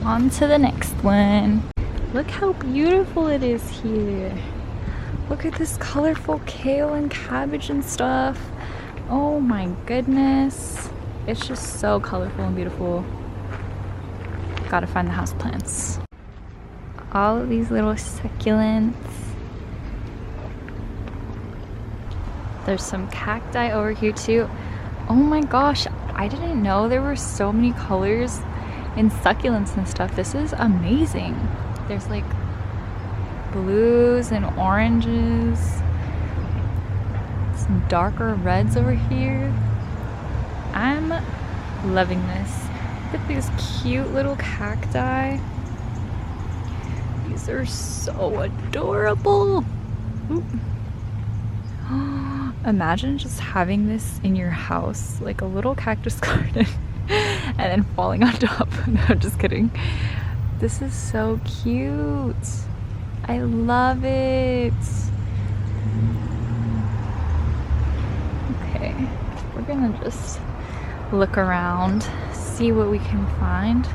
On to the next one. Look how beautiful it is here. Look at this colorful kale and cabbage and stuff. Oh my goodness. It's just so colorful and beautiful. Gotta find the houseplants. All of these little succulents. There's some cacti over here too. Oh my gosh, I didn't know there were so many colors in succulents and stuff. This is amazing. There's like blues and oranges. Some darker reds over here. I'm loving this. Look at these cute little cacti. These are so adorable. Ooh. Imagine just having this in your house, like a little cactus garden, and then falling on top. No, just kidding. This is so cute. I love it. Okay, we're gonna just look around, see what we can find.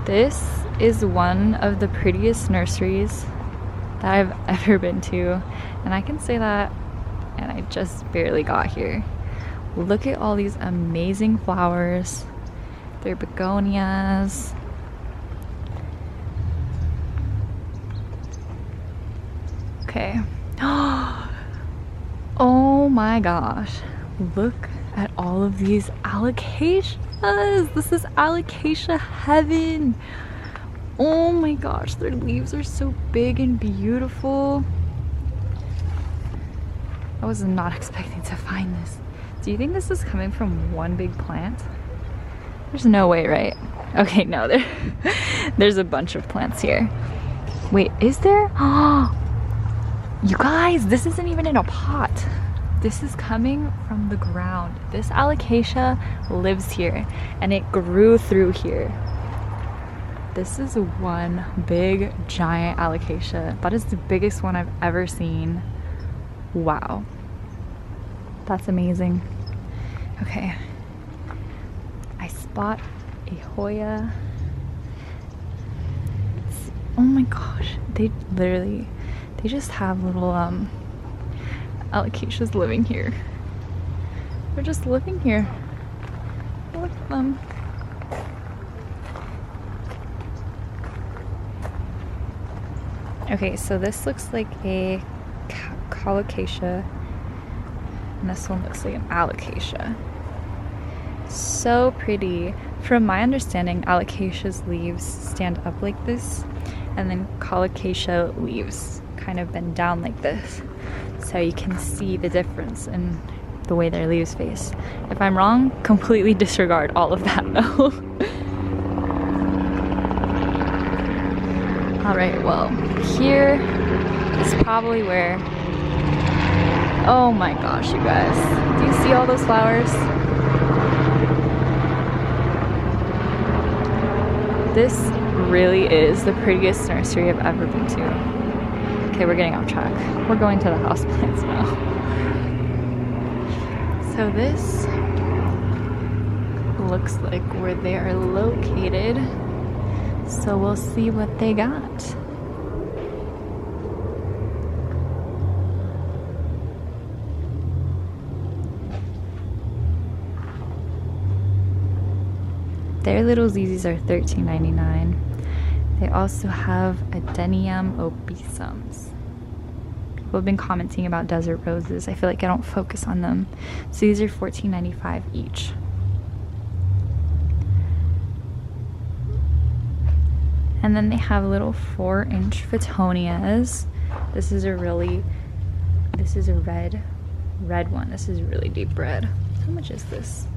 This is one of the prettiest nurseries that I've ever been to, and I can say that, and I just barely got here. Look at all these amazing flowers. They're begonias. Okay. Oh my gosh. Look at all of these alocasias. This is alocasia heaven. Oh my gosh, their leaves are so big and beautiful. I was not expecting to find this. Do you think this is coming from one big plant? There's no way, right? Okay, no, there's a bunch of plants here. Wait, is there? Oh, you guys, this isn't even in a pot. This is coming from the ground. This alocasia lives here and it grew through here. This is one big giant alocasia. That is the biggest one I've ever seen. Wow. That's amazing. Okay. I spot a Hoya. Oh my gosh. They just have little alocasias living here. They're just living here. Look at them. Okay, so this looks like a colocasia, and this one looks like an alocasia. So pretty. From my understanding, alocasia's leaves stand up like this, and then colocasia leaves kind of bend down like this. So you can see the difference in the way their leaves face. If I'm wrong, completely disregard all of that though. Alright, well, here is probably where... Oh my gosh, you guys. Do you see all those flowers? This really is the prettiest nursery I've ever been to. Okay, we're getting off track. We're going to the houseplants now. So this looks like where they are located. So we'll see what they got. Their little ZZs are $13.99. They also have Adenium obesums. People have been commenting about desert roses. I feel like I don't focus on them. So these are $14.95 each. And then they have little 4-inch Fittonias. This is a red one. This is really deep red. How much is this?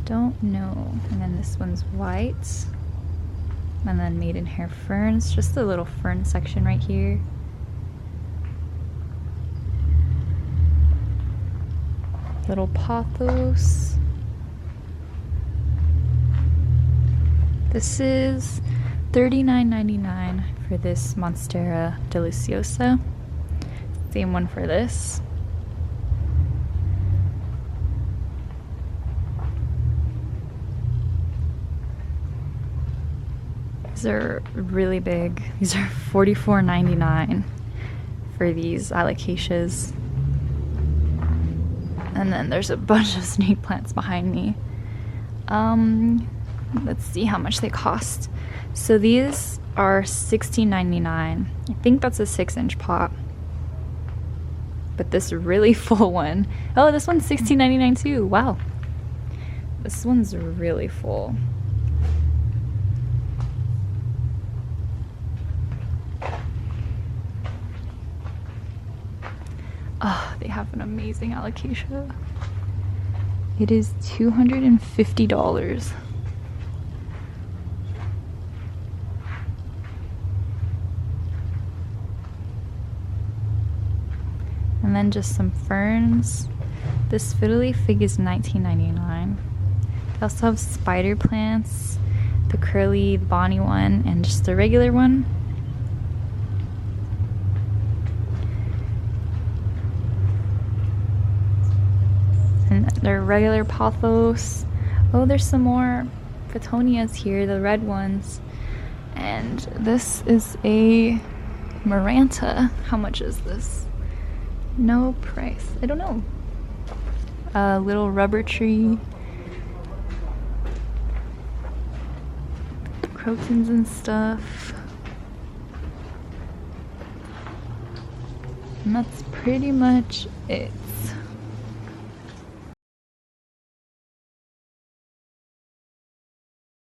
Don't know. And then this one's white. And then maidenhair ferns. Just a little fern section right here. Little pothos. This is $39.99 for this Monstera deliciosa. Same one for this. These are really big. These are $44.99 for these alocasias. And then there's a bunch of snake plants behind me. Let's see how much they cost. So these are $16.99. I think that's a 6-inch pot. But this really full one, oh, this one's $16.99 too. Wow, this one's really full. Oh, they have an amazing alocasia. It is $250. And then just some ferns. This Fiddle Leaf Fig is $19.99. They also have spider plants, the curly Bonnie one, and just the regular one. And their regular pothos. Oh, there's some more petunias here, the red ones. And this is a Maranta. How much is this? No price. I don't know. A little rubber tree. Crotons and stuff. And that's pretty much it.